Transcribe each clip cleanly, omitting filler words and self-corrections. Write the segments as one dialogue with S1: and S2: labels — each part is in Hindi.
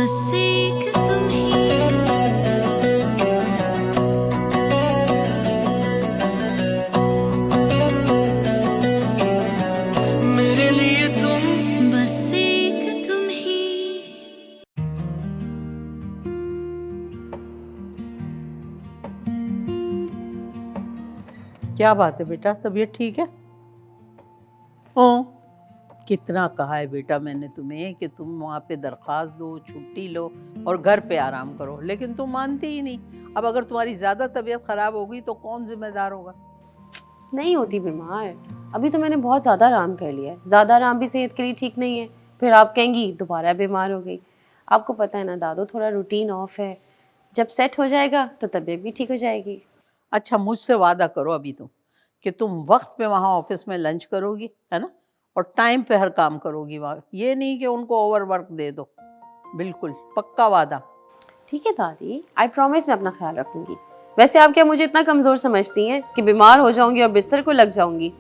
S1: बस एक तुम ही। मेरे लिए तुम बस एक तुम ही।
S2: क्या बात है बेटा, तबीयत ठीक है? हाँ, कितना कहा है बेटा मैंने तुम्हें कि तुम वहाँ पे दरख्वास्त दो, छुट्टी लो और घर पे आराम करो, लेकिन तुम मानती ही नहीं। अब अगर तुम्हारी ज़्यादा तबीयत ख़राब होगी तो कौन जिम्मेदार होगा?
S3: नहीं होती बीमार, अभी तो मैंने बहुत ज़्यादा आराम कर लिया है। ज़्यादा आराम भी सेहत के लिए ठीक नहीं है, फिर आप कहेंगी दोबारा बीमार हो गई। आपको पता है ना दादू, थोड़ा रूटीन ऑफ है, जब सेट हो जाएगा तो तबीयत भी ठीक हो जाएगी।
S2: अच्छा, मुझसे वादा करो अभी तुम कि तुम वक्त पे वहाँ ऑफिस में लंच करोगी, है ना, और टाइम पे हर काम करोगी वहाँ। ये नहीं कि उनको ओवर वर्क दे दो, बिल्कुल पक्का वादा।
S3: ठीक है दादी, आई प्रॉमिस मैं अपना ख्याल रखूंगी। वैसे आप क्या मुझे इतना कमज़ोर समझती हैं कि बीमार हो जाऊंगी और बिस्तर को लग जाऊंगी?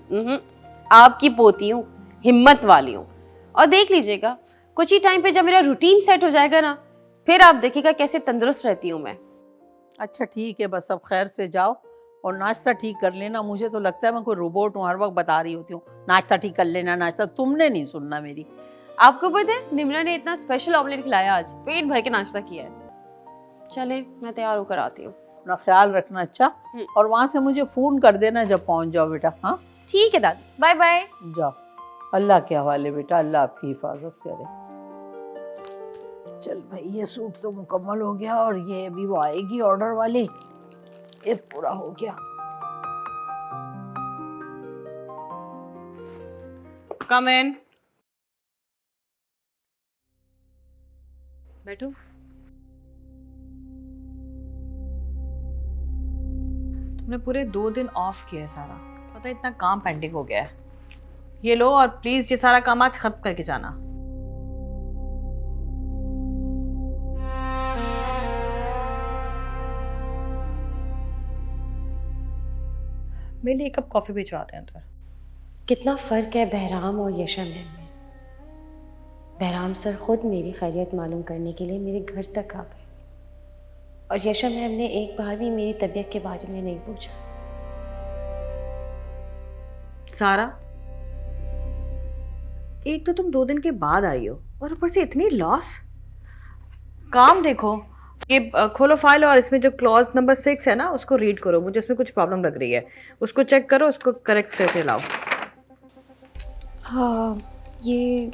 S3: आपकी पोती हूँ, हिम्मत वाली हूँ। और देख लीजिएगा, कुछ ही टाइम पे जब मेरा रूटीन सेट हो जाएगा ना, फिर आप देखिएगा कैसे तंदुरुस्त रहती हूँ मैं।
S2: अच्छा ठीक है, बस अब खैर से जाओ और नाश्ता ठीक कर लेना। मुझे तो लगता है मैं कोई रोबोट हूँ, हर वक्त बता रही होती हूँ नाश्ता ठीक कर लेना, नाश्ता। तुमने नहीं सुनना मेरी।
S3: आपको पता है निम्रा ने इतना स्पेशल ऑमलेट खिलाया, आज पेट भर के नाश्ता किया है। चले मैं तैयार होकर आती हूँ।
S2: अपना ख्याल रखना अच्छा, और वहाँ से मुझे फ़ोन कर देना जब पहुँच जाओ बेटा। हाँ
S3: ठीक है दादी, बाय बाय।
S2: जाओ, अल्लाह के हवाले बेटा, अल्लाह आपकी हिफाजत करे। चल भाई, ये सूट तो मुकम्मल हो गया, और ये अभी वो आएगी ऑर्डर वाली, ये पूरा हो गया।
S4: कम इन। बैठो। तुमने पूरे 2 दिन ऑफ किया है सारा, पता है इतना काम पेंडिंग हो गया है। ये लो, और प्लीज ये सारा काम आज खत्म करके जाना। मेरे लिए 1 कप कॉफी भिजवाते हैं अंदर।
S3: कितना फ़र्क है बहराम और यशा मैम में। बहराम सर खुद मेरी खैरियत मालूम करने के लिए मेरे घर तक आ गए, और यशा मैम ने एक बार भी मेरी तबीयत के बारे में नहीं पूछा।
S4: सारा, एक तो तुम 2 दिन के बाद आई हो, और ऊपर से इतनी लॉस। काम देखो, ये खोलो फाइल, और इसमें जो क्लॉज नंबर 6 है ना, उसको रीड करो। मुझे इसमें कुछ प्रॉब्लम लग रही है, उसको चेक करो, उसको करेक्ट करके लाओ।
S3: हाँ, ये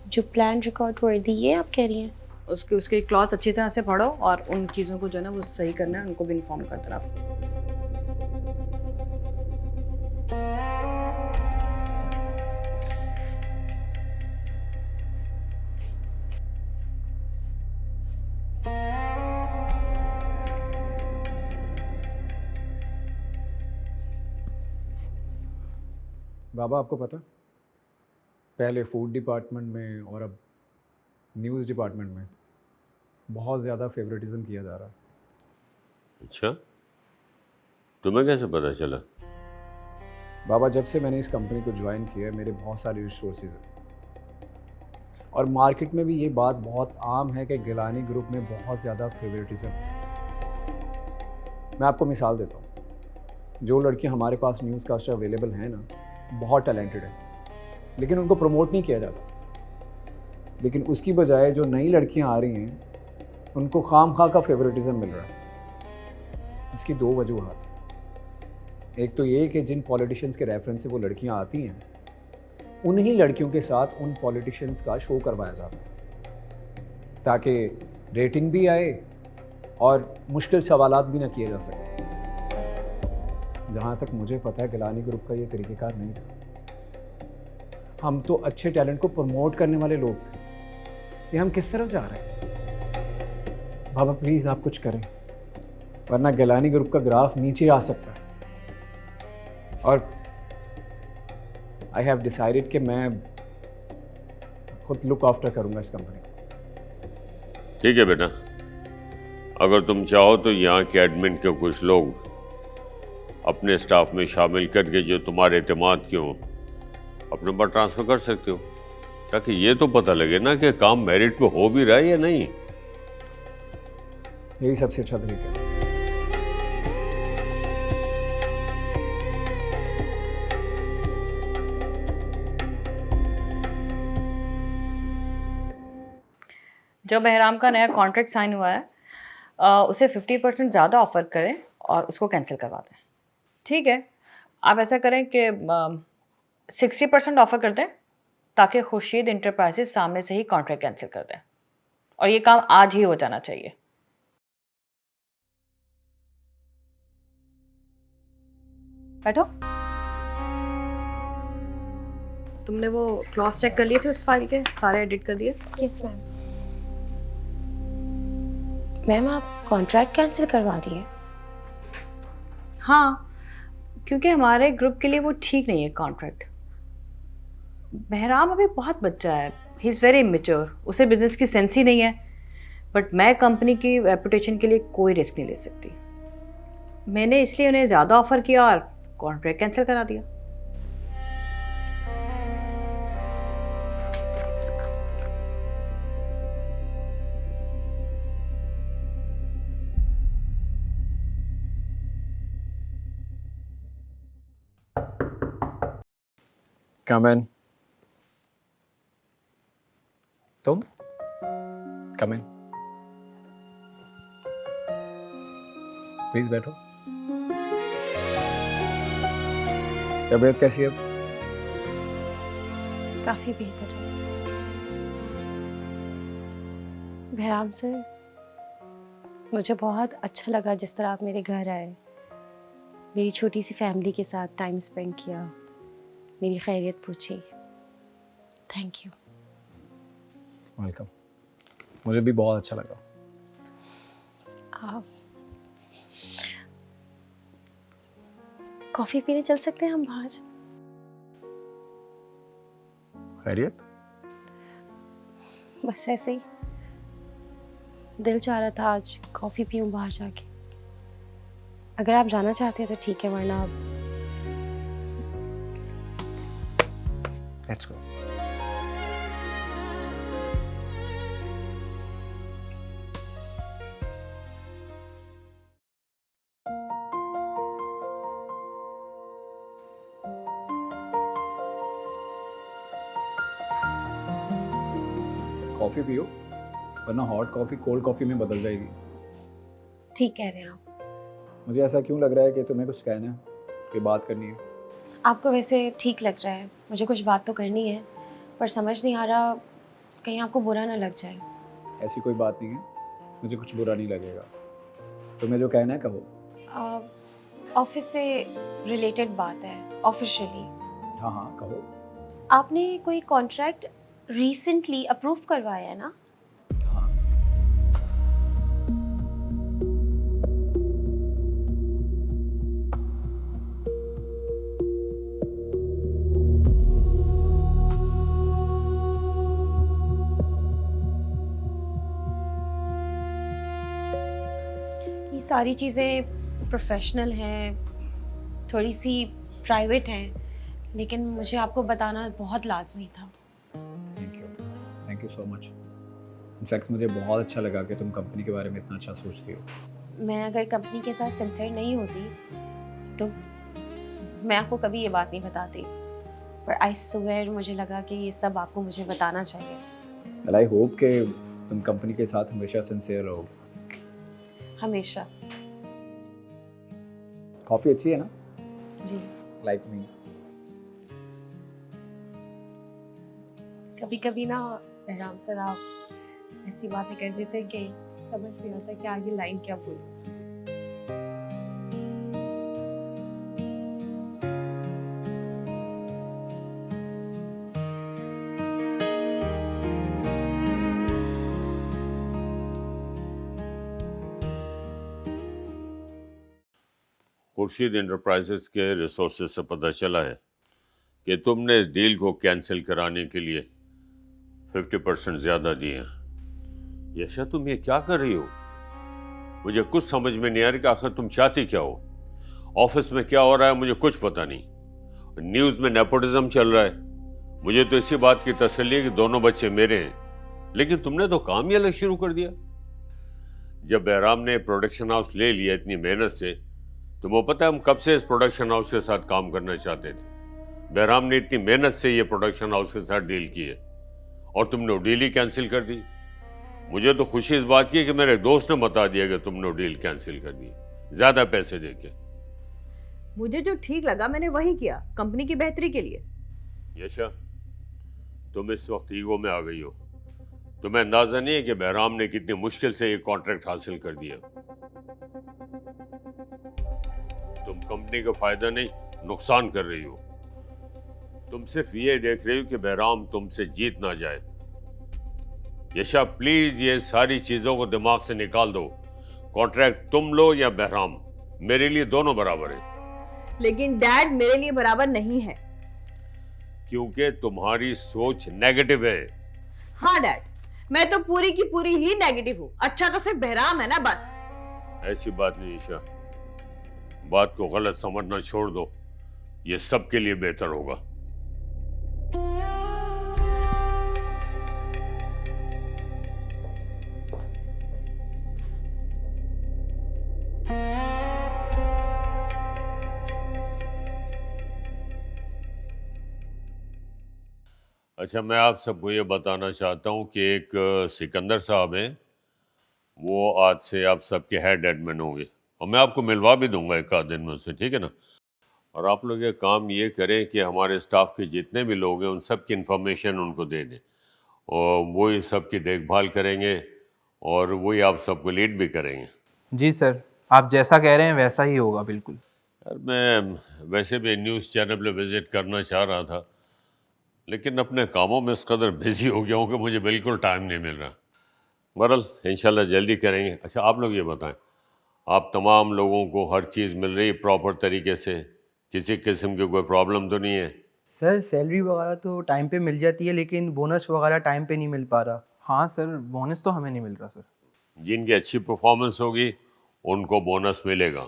S3: जो प्लान रिकॉर्ड कर दी, ये आप कह रही हैं?
S4: उसके क्लॉज अच्छी तरह से पढ़ो, और उन चीज़ों को जो है ना वो सही करना है, उनको भी इन्फॉर्म कर देना।
S5: बाबा, आपको पता, पहले फूड डिपार्टमेंट में और अब न्यूज़ डिपार्टमेंट में बहुत ज़्यादा फेवरेटिज्म किया जा रहा है।
S6: अच्छा, तुम्हें कैसे पता चला?
S5: बाबा, जब से मैंने इस कंपनी को ज्वाइन किया है, मेरे बहुत सारे रिसोर्सेज हैं, और मार्केट में भी ये बात बहुत आम है कि गिलानी ग्रुप में बहुत ज़्यादा फेवरेटिज्म है। मैं आपको मिसाल देता हूँ, जो लड़कियाँ हमारे पास न्यूज़ कास्टर अवेलेबल हैं ना, बहुत टैलेंटेड है, लेकिन उनको प्रमोट नहीं किया जाता। लेकिन उसकी बजाय जो नई लड़कियां आ रही हैं, उनको खाम खा का फेवरेटिज्म मिल रहा है। इसकी 2 वजूहात हैं। एक तो ये कि जिन पॉलिटिशियंस के रेफरेंस से वो लड़कियां आती हैं, उन्हीं लड़कियों के साथ उन पॉलिटिशियंस का शो करवाया जाता है, ताकि रेटिंग भी आए और मुश्किल सवालात भी ना किए जा सकें। जहाँ तक मुझे पता है, गिलानी ग्रुप का ये तरीक़ेकार नहीं था। हम तो अच्छे टैलेंट को प्रमोट करने वाले लोग थे। ये हम किस तरफ जा रहे हैं? बाबा प्लीज़ आप कुछ करें, वरना गिलानी ग्रुप का ग्राफ नीचे आ सकता है। और आई हैव डिसाइडेड कि मैं खुद लुक आफ्टर करूँगा इस कंपनी को।
S6: ठीक है बेटा, अगर तुम चाहो तो यहाँ के एडमिन के कुछ लोग अपने स्टाफ में शामिल करके जो तुम्हारे एतमाद के हों, अपने नंबर ट्रांसफ़र कर सकते हो। ताकि ये तो पता लगे ना कि काम मेरिट पे हो भी रहा है या नहीं।
S5: यही सबसे अच्छा तरीका है।
S4: जो बहराम का नया कॉन्ट्रैक्ट साइन हुआ है उसे 50% ज़्यादा ऑफ़र करें और उसको कैंसिल करवा दें। ठीक है, आप ऐसा करें कि 60% ऑफ़र कर दें ताकि खुर्शीद इंटरप्राइजेज सामने से ही कॉन्ट्रैक्ट कैंसिल कर दें, और ये काम आज ही हो जाना चाहिए। बैठो। तुमने वो क्लॉज चेक कर लिए थे उस फाइल के, सारे एडिट कर दिए?
S3: Yes ma'am. मैम आप कॉन्ट्रैक्ट कैंसिल करवा रही हैं?
S4: हाँ, क्योंकि हमारे ग्रुप के लिए वो ठीक नहीं है कॉन्ट्रैक्ट। बहराम अभी बहुत बच्चा है, ही इज़ वेरी इमेच्योर, उसे बिजनेस की सेंस ही नहीं है। बट मैं कंपनी की रेपुटेशन के लिए कोई रिस्क नहीं ले सकती। मैंने इसलिए उन्हें ज़्यादा ऑफर किया और कॉन्ट्रैक्ट कैंसिल करा दिया।
S5: Come in. तुम? Come in. प्लीज बैठो। तबीयत कैसी है?
S3: काफ़ी बेहतर है। बहराम सर, मुझे बहुत अच्छा लगा जिस तरह आप मेरे घर आए, मेरी छोटी सी फैमिली के साथ टाइम स्पेंड किया, मेरी खैरियत पूछी। Thank you.
S5: वेलकम। मुझे भी बहुत अच्छा लगा।
S3: आप कॉफ़ी पीने चल सकते हैं हम बाहर?
S5: खैरियत?
S3: बस ऐसे ही दिल चाह रहा था आज कॉफ़ी पीऊँ बाहर जाके। अगर आप जाना चाहते हैं तो ठीक है, वरना आप
S5: Let's go. कॉफी पियो, वरना हॉट कॉफी कोल्ड कॉफी में बदल जाएगी।
S3: ठीक कह रहे हैं आप।
S5: मुझे ऐसा क्यों लग रहा है कि तुम्हें कुछ कहना है, कि बात करनी है?
S3: आपको वैसे ठीक लग रहा है, मुझे कुछ बात तो करनी है, पर समझ नहीं आ रहा कहीं आपको बुरा ना लग जाए।
S5: ऐसी कोई बात नहीं है, मुझे कुछ बुरा नहीं लगेगा। तुम्हें जो कहना है कहो।
S3: ऑफिस से रिलेटेड बात है, ऑफिशियली।
S5: हाँ हाँ कहो।
S3: आपने कोई कॉन्ट्रैक्ट रिसेंटली अप्रूव करवाया है ना?
S5: हाँ।
S3: ये सारी चीज़ें प्रोफेशनल हैं, थोड़ी सी प्राइवेट हैं, लेकिन मुझे आपको बताना बहुत लाजमी था।
S5: Thank you so much. In fact मुझे बहुत अच्छा लगा कि तुम कंपनी के बारे में इतना अच्छा सोचती हो।
S3: मैं अगर कंपनी के साथ सिंसियर नहीं होती तो मैं आपको कभी ये बात नहीं बताती, पर आई स्वेयर मुझे लगा कि ये सब आपको मुझे बताना चाहिए।
S5: वेल आई होप कि तुम कंपनी के साथ हमेशा सिंसियर रहोगे।
S3: हमेशा।
S5: कॉफ़ी अच्छी है ना?
S3: जी।
S5: Like me.
S3: कभी कभी ना बहराम सर आप ऐसी बातें कर देते हैं कि समझ नहीं आता कि आगे लाइन क्या बोलूं।
S6: खुर्शीद इंटरप्राइजेस के रिसोर्सेज से पता चला है कि तुमने इस डील को कैंसिल कराने के लिए 50% ज़्यादा दिए हैं। यशा तुम ये क्या कर रही हो? मुझे कुछ समझ में नहीं आ रही कि आखिर तुम चाहती क्या हो। ऑफिस में क्या हो रहा है मुझे कुछ पता नहीं। न्यूज़ में नेपोटिज्म चल रहा है, मुझे तो इसी बात की तसल्ली है कि दोनों बच्चे मेरे हैं, लेकिन तुमने तो काम ही अलग शुरू कर दिया। जब बहराम ने प्रोडक्शन हाउस ले लिया इतनी मेहनत से, तुम्हें पता है हम कब से इस प्रोडक्शन हाउस के साथ काम करना चाहते थे। बहराम ने इतनी मेहनत से ये प्रोडक्शन हाउस के साथ डील की है और तुमने वो डील ही कैंसिल कर दी। मुझे तो खुशी इस बात की है कि मेरे दोस्त ने बता दिया कि तुमने वो डील कैंसिल कर दी, ज्यादा पैसे देके।
S4: मुझे जो ठीक लगा मैंने वही किया, कंपनी की बेहतरी के लिए।
S6: यशा, तुम इस वक्त ईगो में आ गई हो। तुम्हें अंदाजा नहीं है कि बहराम ने कितनी मुश्किल से ये कॉन्ट्रैक्ट हासिल कर दिया। तुम कंपनी का फायदा नहीं, नुकसान कर रही हो। तुम सिर्फ ये देख रही हो कि बहराम तुमसे जीत ना जाए। यशा, प्लीज ये सारी चीजों को दिमाग से निकाल दो। कॉन्ट्रैक्ट तुम लो या बहराम, मेरे लिए दोनों बराबर है।
S4: लेकिन डैड मेरे लिए बराबर नहीं है।
S6: क्योंकि तुम्हारी सोच नेगेटिव है।
S4: हाँ डैड, मैं तो पूरी की पूरी ही नेगेटिव हूँ। अच्छा तो सिर्फ बहराम है ना बस।
S6: ऐसी बात नहीं ईशा, बात को गलत समझना छोड़ दो, ये सबके लिए बेहतर होगा। अच्छा, मैं आप सबको ये बताना चाहता हूँ कि एक सिकंदर साहब हैं, वो आज से आप सबके हेड एडमिन होंगे और मैं आपको मिलवा भी दूंगा एक आध दिन में उनसे, ठीक है ना। और आप लोग ये काम ये करें कि हमारे स्टाफ के जितने भी लोग हैं उन सब की इन्फॉर्मेशन उनको दे दें और वो ही सब की देखभाल करेंगे और वही आप सबको लीड भी करेंगे।
S7: जी सर, आप जैसा कह रहे हैं वैसा ही होगा, बिल्कुल।
S6: यार मैं वैसे भी न्यूज़ चैनल पे विज़िट करना चाह रहा था, लेकिन अपने कामों में इस कदर बिजी हो गया हूँ कि मुझे बिल्कुल टाइम नहीं मिल रहा। बहरहाल इंशाल्लाह जल्दी करेंगे। अच्छा, आप लोग ये बताएं, आप तमाम लोगों को हर चीज़ मिल रही है प्रॉपर तरीके से? किसी किस्म की कोई प्रॉब्लम तो नहीं है?
S8: सर सैलरी वगैरह तो टाइम पे मिल जाती है, लेकिन बोनस वगैरह टाइम पे नहीं मिल पा रहा।
S7: हाँ सर, बोनस तो हमें नहीं मिल रहा सर।
S6: जिनकी अच्छी परफॉर्मेंस होगी उनको बोनस मिलेगा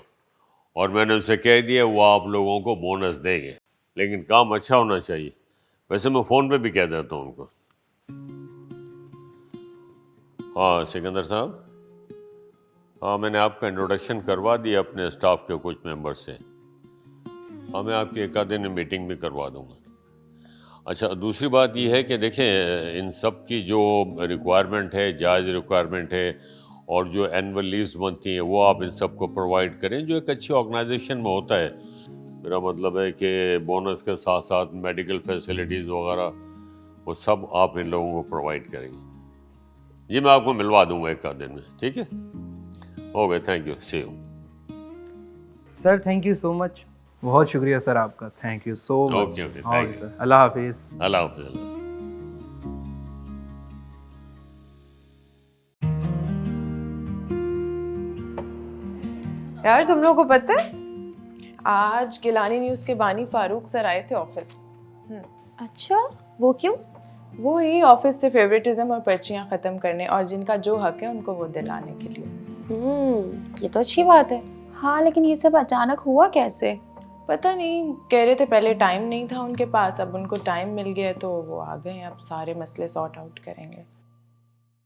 S6: और मैंने उनसे कह दिया वो आप लोगों को बोनस देंगे, लेकिन काम अच्छा होना चाहिए। वैसे मैं फ़ोन पे भी कह देता हूँ उनको। हाँ सिकंदर साहब, हाँ मैंने आपका इंट्रोडक्शन करवा दिया अपने स्टाफ के कुछ मेंबर से। हाँ, मैं आपकी एक आध दिन में मीटिंग भी करवा दूँगा। अच्छा, दूसरी बात ये है कि देखें, इन सब की जो रिक्वायरमेंट है, जायज़ रिक्वायरमेंट है, और जो एनुअल लीव्स बनती हैं वो आप इन सबको प्रोवाइड करें, जो एक अच्छी ऑर्गेनाइजेशन में होता है। मेरा मतलब है कि बोनस के साथ साथ मेडिकल फैसिलिटीज़ वगैरह वो सब आप इन लोगों को प्रोवाइड करेंगे। जी मैं आपको मिलवा दूंगा एक आध दिन में, ठीक है? Okay, thank you, see you.
S8: Sir thank you so much.
S7: बहुत शुक्रिया सर आपका, thank you so much.
S6: Okay, thank you.
S7: Sir, अल्लाह हाफिज़।
S6: अल्लाह हाफिज़।
S9: यार तुम लोगों को पता है आज गिलानी न्यूज़ के बानी फारूक सर आए थे ऑफिस।
S3: अच्छा, वो क्यों?
S9: वो ही ऑफिस से फेवरेटिज्म और पर्चियां ख़त्म करने और जिनका जो हक है उनको वो दिलाने के लिए।
S3: ये तो अच्छी बात है। हाँ, लेकिन ये सब अचानक हुआ कैसे?
S9: पता नहीं, कह रहे थे पहले टाइम नहीं था उनके पास, अब उनको टाइम मिल गया तो वो आ गए, अब सारे मसले सॉर्ट आउट करेंगे।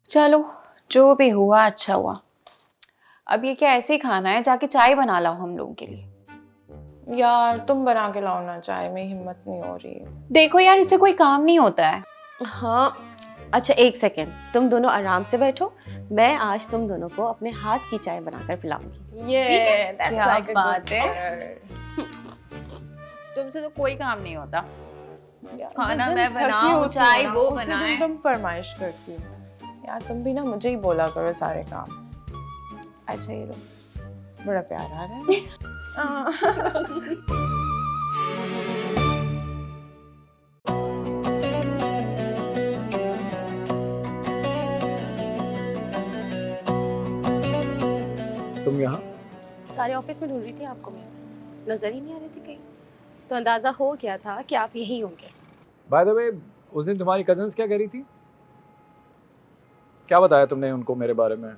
S3: चलो, जो भी हुआ अच्छा हुआ। अब ये क्या ऐसे ही खाना है? जाके चाय बना लाओ हम लोगों के लिए।
S9: यार तुम बना के लाओ ना चाय, मेरी हिम्मत नहीं हो रही है।
S3: देखो यार, इससे कोई काम नहीं होता है। हाँ, अच्छा एक सेकेंड, तुम दोनों आराम से बैठो, मैं आज तुम दोनों को अपने हाथ की चाय बनाकर पिलाऊंगी।
S9: क्या
S3: बात है। तुमसे तो कोई काम नहीं होता। खाना मैं बनाऊं, चाय वो बनाए।
S9: तुम फरमाइश करती हो यार, तुम भी ना मुझे ही बोला करो सारे काम।
S3: अच्छा ये लो,
S9: बड़ा प्यार आ रहा है।
S5: तुम यहाँ?
S10: सारे ऑफिस में ढूंढ रही थी आपको मैं, नजर ही नहीं आ रही थी कहीं, तो अंदाजा हो गया था कि आप यही होंगे।
S5: बाय द वे, उस दिन तुम्हारी कजन्स क्या कह रही थी? क्या बताया तुमने उनको मेरे बारे में?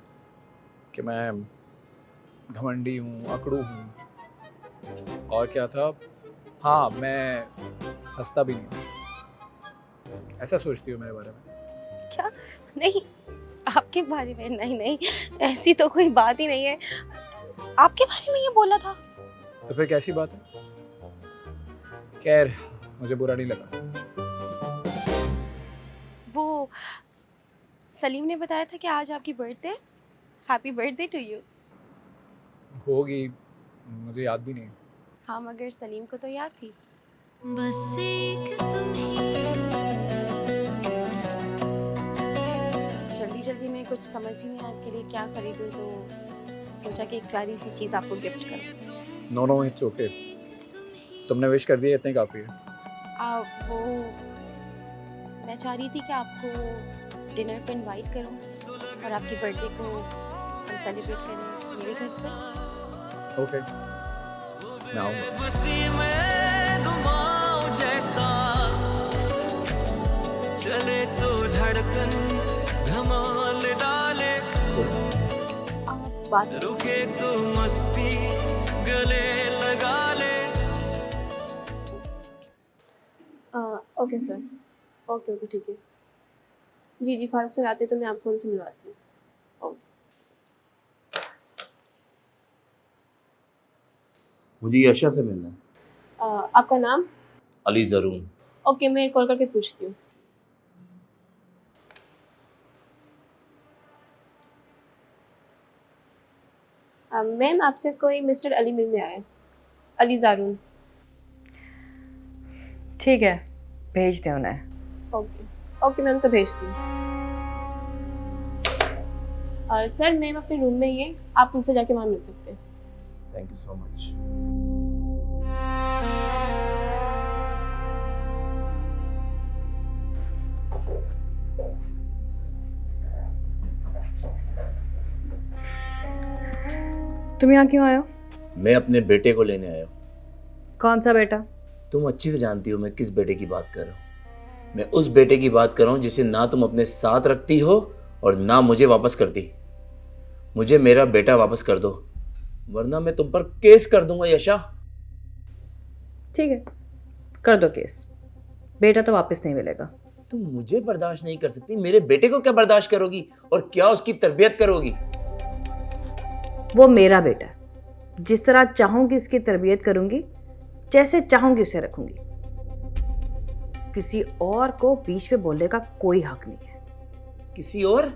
S5: कि मैं घमंडी हूँ, अकड़ू हूँ, और क्या था? हाँ, मैं हंसता भी नहीं हूँ। ऐसा सोचती हो मेरे बारे में?
S10: क्या? नहीं, आपके बारे में नहीं नहीं, ऐसी तो कोई बात ही नहीं है। आपके बारे में ये बोला था।
S5: तो फिर कैसी बात है? खैर, मुझे बुरा नहीं लगा।
S10: वो सलीम ने बताया था कि आज आपकी birthday. Happy birthday to you.
S5: होगी, मुझे याद भी नहीं।
S10: हाँ, मगर सलीम को तो याद थी।
S1: बस एक तुम ही
S10: जल्दी जल्दी में कुछ समझ ही नहीं आया आपके लिए क्या खरीदूं, तो सोचा कि एक प्यारी सी चीज़ आपको गिफ्ट करूं।
S5: No, it's okay. तुमने विश कर दिया, इतने काफ़ी है।
S10: वो मैं चाह रही थी कि आपको डिनर पे इनवाइट करूं और आपकी बर्थडे को हम सेलिब्रेट करें मेरे घर पे।
S5: ओके, मैं आऊँगा।
S1: बसी में घुमाऊं जैसा चले तो धड़कन धमाल डाले,
S10: बात
S1: रुके तो मस्ती गले लगा ले।
S10: ओके सर, ओके ठीक है। जी फारूक सर आते तो मैं आपको उनसे मिलवाती हूँ। ओके।
S11: मुझे यशा से मिलना है।
S10: आपका नाम?
S11: अली ज़रून।
S10: ओके, मैं कॉल करके पूछती हूँ। मैम, आपसे कोई मिस्टर अली मिलने आया है। अली ज़रून।
S4: ठीक है, भेज दें उन्हें।
S10: ओके, मैं उनको भेजती हूँ। सर, मैम अपने रूम में ही है, आप उनसे जाके वहाँ मिल सकते हैं।
S11: Thank you so much.
S4: तुम यहाँ क्यों आए हो?
S11: मैं अपने बेटे को लेने आया हूँ।
S4: कौन सा बेटा?
S11: तुम अच्छी से जानती हो मैं किस बेटे की बात कर रहा हूँ। मैं उस बेटे की बात कर रहा हूँ जिसे ना तुम अपने साथ रखती हो और ना मुझे वापस करती। मुझे मेरा बेटा वापस कर दो, वरना मैं तुम पर केस कर दूंगा यशा।
S4: ठीक है, कर दो केस। बेटा तो वापस नहीं मिलेगा।
S11: तुम मुझे बर्दाश्त नहीं कर सकती, मेरे बेटे को क्या बर्दाश्त करोगी और क्या उसकी तरबियत करोगी?
S4: वो मेरा बेटा है, जिस तरह चाहूंगी उसकी तरबियत करूंगी, जैसे चाहूंगी उसे रखूंगी। किसी और को बीच में बोलने का कोई हक नहीं है।
S11: किसी और?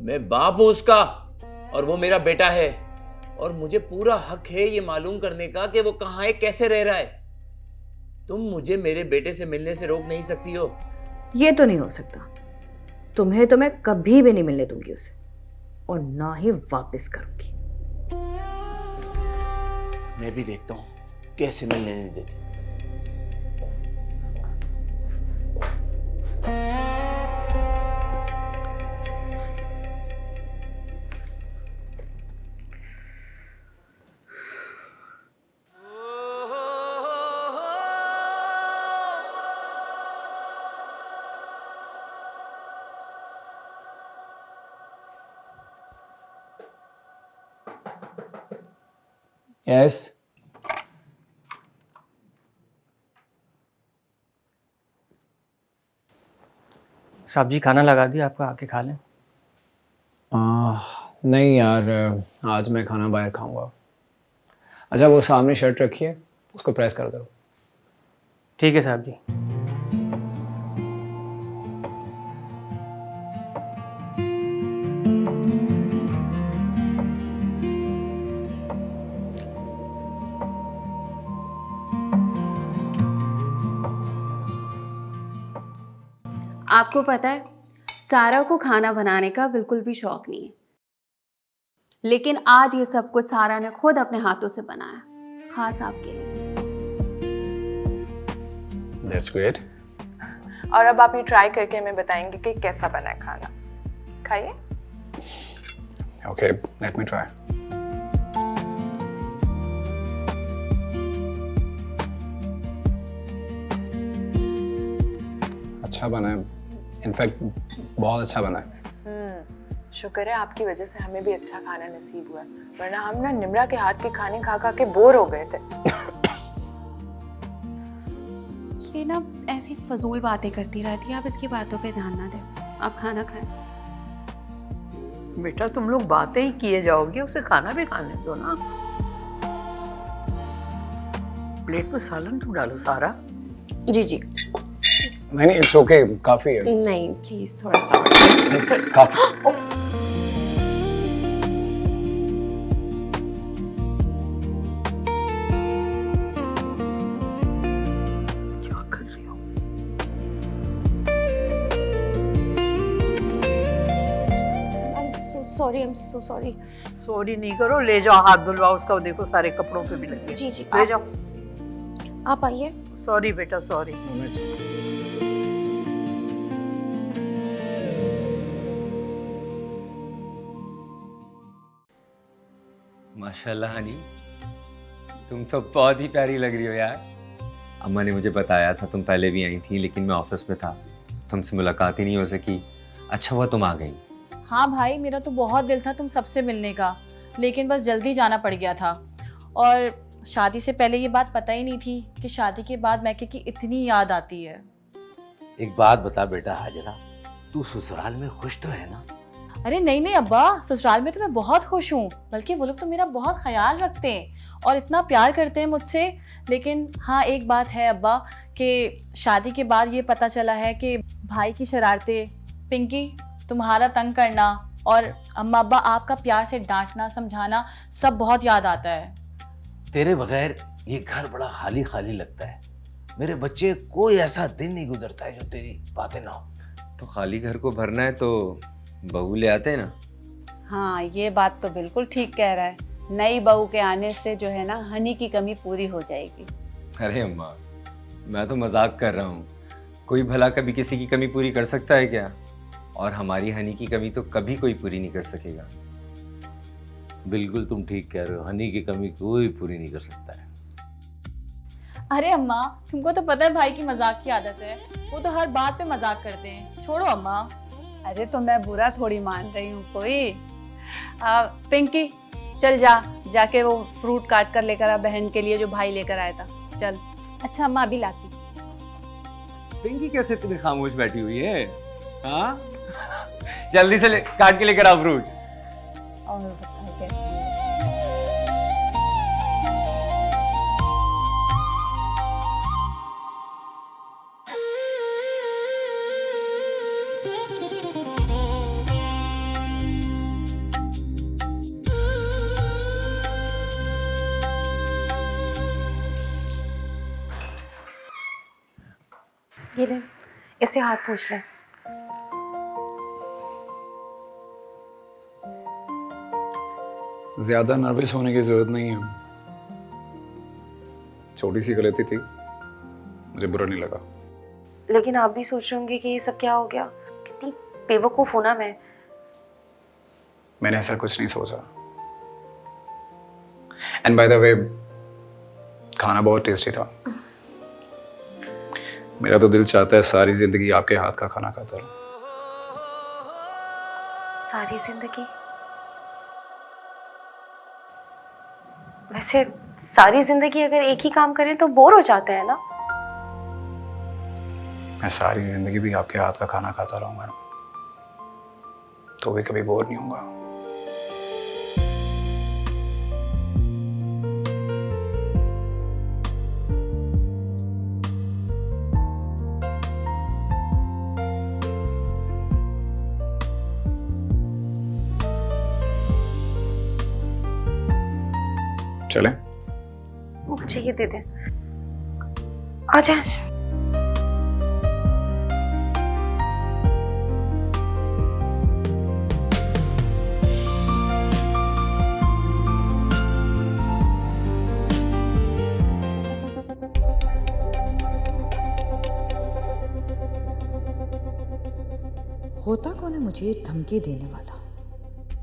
S11: मैं बाप हूं उसका और वो मेरा बेटा है, और मुझे पूरा हक है ये मालूम करने का कि वो कहाँ है, कैसे रह रहा है। तुम मुझे मेरे बेटे से मिलने से रोक नहीं सकती हो।
S4: ये तो नहीं हो सकता। तुम्हें तो मैं कभी भी नहीं मिलने दूंगी उसे, और ना ही वापस करूंगी।
S11: मैं भी देखता हूँ कैसे मिलने नहीं देती।
S5: यस।
S8: सब्जी खाना लगा दिया आपका, आके खा लें।
S5: नहीं यार, आज मैं खाना बाहर खाऊंगा। अच्छा, वो सामने शर्ट रखी है, उसको प्रेस कर दो।
S8: ठीक है साहब जी।
S3: आपको पता है, सारा को खाना बनाने का बिल्कुल भी शौक नहीं है, लेकिन आज ये सब कुछ सारा ने खुद अपने हाथों से बनाया, खास आपके लिए।
S5: That's great.
S9: और अब आप ये ट्राई करके हमें बताएंगे कि कैसा बना है खाना। खाइए।
S5: Okay, let me try. अच्छा बना है, इनफैक्ट बहुत अच्छा बना है।
S9: शुक्र है आपकी वजह से हमें भी अच्छा खाना नसीब हुआ, वरना हम ना निम्रा के हाथ के खाने खा खा के बोर हो गए थे।
S10: ये ना ऐसी फजूल बातें करती रहती है, आप इसकी बातों पे ध्यान ना दें, आप खाना खाएं।
S2: बेटा तुम लोग बातें ही किए जाओगे, उसे खाना भी खाने दो ना। प्लेट में सालन क्यों डालो सारा?
S10: जी जी।
S5: नहीं इट्स ओके, काफी है।
S10: नहीं प्लीज थोड़ा सा
S5: काफी।
S2: क्या कर रही हो?
S10: I am so sorry.
S2: Sorry नहीं करो, ले जाओ हाथ धुलवाओ उसका, वो देखो सारे कपड़ों पे भी लगे।
S10: जी जी
S2: ले जाओ।
S10: आप आइए।
S2: सॉरी बेटा सॉरी।
S12: माशाल्लाह हनी, तुम तो बहुत ही प्यारी लग रही हो यार। अम्मा ने मुझे बताया था तुम पहले भी आई थी, लेकिन मैं ऑफिस में था, तुमसे मुलाकात ही नहीं हो सकी। अच्छा हुआ तुम आ गई।
S13: हाँ भाई, मेरा तो बहुत दिल था तुम सबसे मिलने का, लेकिन बस जल्दी जाना पड़ गया था। और शादी से पहले ये बात पता ही नहीं थी कि शादी के बाद मैके की इतनी याद आती है।
S14: एक बात बता बेटा हाजरा, तू ससुराल में खुश तो है ना?
S13: अरे नहीं नहीं अब्बा, ससुराल में तो मैं बहुत खुश हूँ, बल्कि वो लोग तो मेरा बहुत ख्याल रखते हैं और इतना प्यार करते हैं मुझसे। लेकिन हाँ एक बात है अब्बा, कि शादी के बाद ये पता चला है कि भाई की शरारतें, पिंकी तुम्हारा तंग करना और अम्मा अब्बा आपका प्यार से डांटना समझाना सब बहुत याद आता है।
S14: तेरे बगैर ये घर बड़ा खाली खाली लगता है। मेरे बच्चे, कोई ऐसा दिन नहीं गुजरता है जो तेरी बातें ना हो।
S12: तो खाली घर को भरना है तो बहू ले आते हैं ना।
S15: हाँ ये बात तो बिल्कुल ठीक कह रहा है, नई बहू के आने से जो है ना हनी की कमी पूरी हो जाएगी।
S12: अरे अम्मा, मैं तो मजाक कर रहा हूँ। कोई भला कभी किसी की कमी पूरी कर सकता है क्या? और हमारी हनी की कमी तो कभी कोई पूरी नहीं कर सकेगा।
S14: बिल्कुल तुम ठीक कह रहे हो, हनी की कमी कोई पूरी नहीं कर सकता है।
S13: अरे अम्मा, तुमको तो पता है भाई की मजाक की आदत है, वो तो हर बात पे मजाक करते हैं। छोड़ो अम्मा।
S15: अरे तो मैं बुरा थोड़ी मान रही हूँ कोई। पिंकी चल जाके वो फ्रूट काट कर लेकर आ बहन के लिए जो भाई लेकर आया था। चल।
S10: अच्छा अम्मा अभी लाती।
S12: पिंकी कैसे इतनी खामोश बैठी हुई है? हाँ जल्दी से काट के लेकर आओ फ्रूट।
S15: और बताओ कैसे?
S10: ये ले, इससे हाथ पोंछ ले।
S5: ज्यादा नर्वस होने की जरूरत नहीं है, छोटी सी गलती थी, मुझे बुरा नहीं लगा।
S10: लेकिन आप भी सोच रहे होंगे कि ये सब क्या हो गया, कितनी बेवकूफ हूं ना मैं।
S5: मैंने ऐसा कुछ नहीं सोचा। एंड बाय द वे, खाना बहुत टेस्टी था। मेरा तो दिल चाहता है सारी जिंदगी आपके हाथ का खाना खाता रहूं।
S10: सारी जिंदगी? वैसे सारी जिंदगी अगर एक ही काम करें तो बोर हो जाता है ना।
S5: मैं सारी जिंदगी भी आपके हाथ का खाना खाता रहूंगा ना, तो भी कभी बोर नहीं होऊंगा। चलें?
S10: मुझे ये दे दे। आजा।
S16: होता कौन है मुझे ये धमकी देने वाला?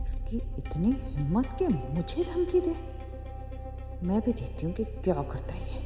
S16: इसकी इतनी हिम्मत कि मुझे धमकी दे। मैं भी देखती हूँ कि क्या करता है ये।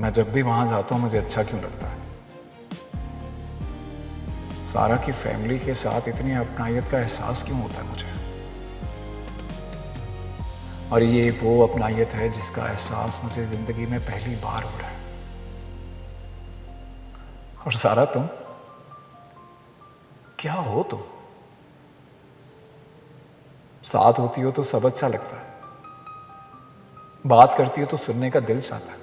S5: मैं जब भी वहां जाता हूं मुझे अच्छा क्यों लगता है। सारा की फैमिली के साथ इतनी अपनायत का एहसास क्यों होता है मुझे। और ये वो अपनायत है जिसका एहसास मुझे जिंदगी में पहली बार हो रहा है। और सारा तुम क्या हो तुम? साथ होती हो तो सब अच्छा लगता है, बात करती हो तो सुनने का दिल चाहता है,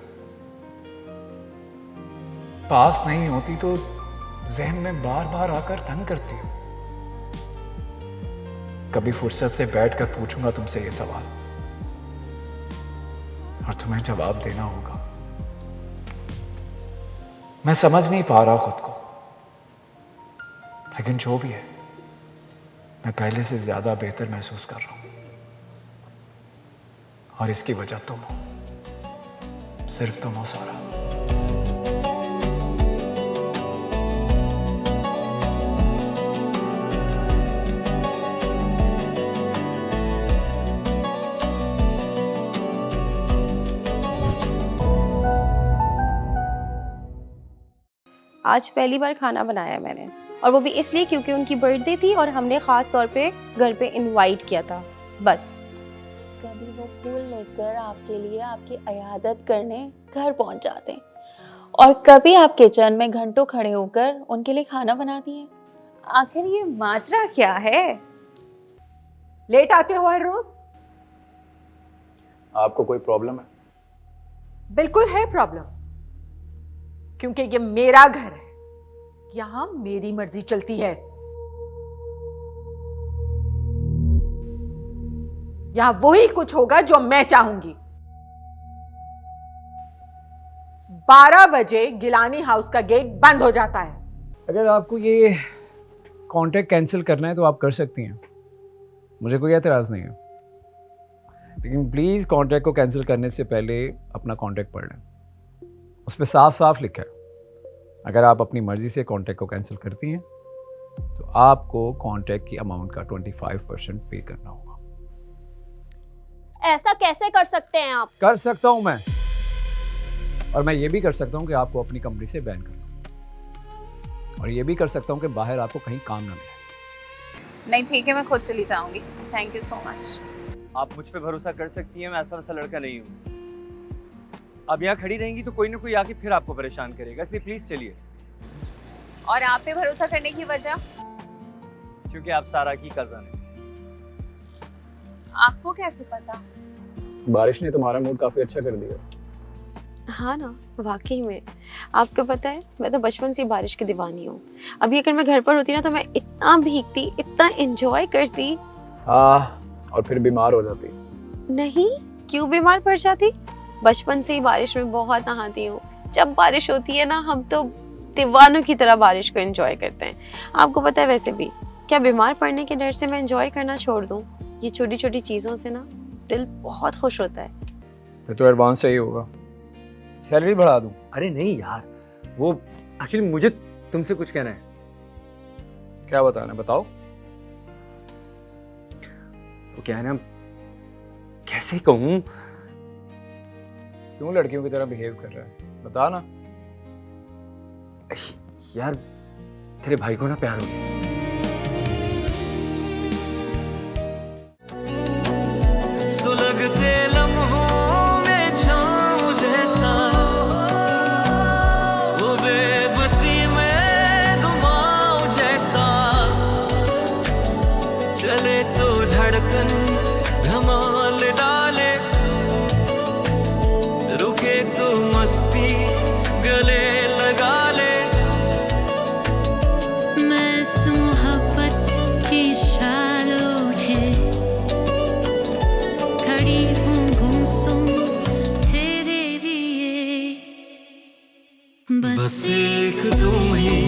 S5: पास नहीं होती तो जहन में बार बार आकर तंग करती हो। कभी फुर्सत से बैठकर पूछूंगा तुमसे ये सवाल और तुम्हें जवाब देना होगा। मैं समझ नहीं पा रहा खुद को, लेकिन जो भी है मैं पहले से ज्यादा बेहतर महसूस कर रहा हूं। और इसकी वजह तुम हो, सिर्फ तुम हो सारा।
S3: आज पहली बार खाना बनाया मैंने, और वो भी इसलिए क्योंकि उनकी बर्थडे थी और हमने ख़ास तौर पे घर पे इनवाइट किया था। बस
S10: कभी वो फूल लेकर आपके लिए आपकी इयादत करने घर पहुंच जाते हैं, और कभी आप किचन में घंटों खड़े होकर उनके लिए खाना बनाती हैं।
S17: आखिर ये माजरा क्या है? लेट आते हो हर रोज?
S5: आपको कोई प्रॉब्लम है?
S17: बिल्कुल है प्रॉब्लम, क्योंकि ये मेरा घर है, यहां मेरी मर्जी चलती है। यहां वही कुछ होगा जो मैं चाहूंगी। 12 बजे गिलानी हाउस का गेट बंद हो जाता है।
S5: अगर आपको ये कॉन्ट्रैक्ट कैंसिल करना है तो आप कर सकती हैं, मुझे कोई एतराज़ नहीं है। लेकिन प्लीज़ कॉन्ट्रैक्ट को कैंसिल करने से पहले अपना कॉन्ट्रैक्ट पढ़ लें। उस पर साफ साफ लिखा है, अगर आप अपनी मर्ज़ी से कॉन्ट्रैक्ट को कैंसिल करती हैं तो आपको कॉन्ट्रैक्ट की अमाउंट का 25% पे करना होगा।
S18: ऐसा कैसे कर सकते हैं आप?
S5: कर सकता हूं मैं, और मैं ये भी कर सकता हूं कि आपको अपनी कंपनी से बैन कर दूं, और ये भी कर सकता हूं कि बाहर आपको कहीं काम ना मिले।
S15: नहीं ठीक है, मैं खुद चली जाऊंगी। Thank you so much.
S12: आप मुझ पे भरोसा कर सकती हैं, मैं ऐसा वैसा लड़का नहीं हूँ। अब यहाँ खड़ी रहेंगी तो कोई ना कोई आके फिर आपको परेशान करेगा, इसलिए प्लीज चलिए।
S15: और आप पे भरोसा करने की वजह?
S12: क्योंकि आप सारा की कज़न हैं।
S15: आपको कैसे पता?
S5: बारिश ने तुम्हारा मूड काफी अच्छा कर दिया।
S3: हाँ ना, वाकई में। आपको पता है, मैं तो बचपन से बारिश की दीवानी हूँ। अभी अगर मैं घर पर होती ना तो मैं इतना भीगती, इतना एंजॉय करती।
S5: हाँ, और फिर बीमार हो जाती।
S3: नहीं, क्यों बीमार पड़ जाती? बचपन से ही बारिश में बहुत नहाती हूँ। जब बारिश होती है ना, हम तो दीवानों की तरह बारिश को एंजॉय करते हैं। आपको पता है वैसे भी, क्या बीमार पड़ने के डर से मैं एंजॉय करना छोड़ दूँ? ये छोटी छोटी चीज़ों से ना दिल बहुत खुश होता है।
S5: फिर तो एडवांस चाहिए होगा, सैलरी बढ़ा दूं?
S12: अरे नहीं यार, वो एक्चुअली मुझे तुमसे कुछ कहना है।
S5: क्या बताना, बताओ।
S12: वो क्या है ना, कैसे कहूँ,
S5: क्यों लड़कियों की तरह बिहेव कर रहा है, बता ना।
S12: यार तेरे भाई को ना प्यार हो गया।
S1: सुलगते लम्हों में छाँव जैसा, वो बेबसी में घुमाव जैसा, चले तो धड़कन धमाल डाले, रुके तो मस्ती गले लगा ले।
S19: मैं इस मोहब्बत की शालों है, खड़ी हूँ गुमसुम तेरे लिए,
S1: बस एक तुम ही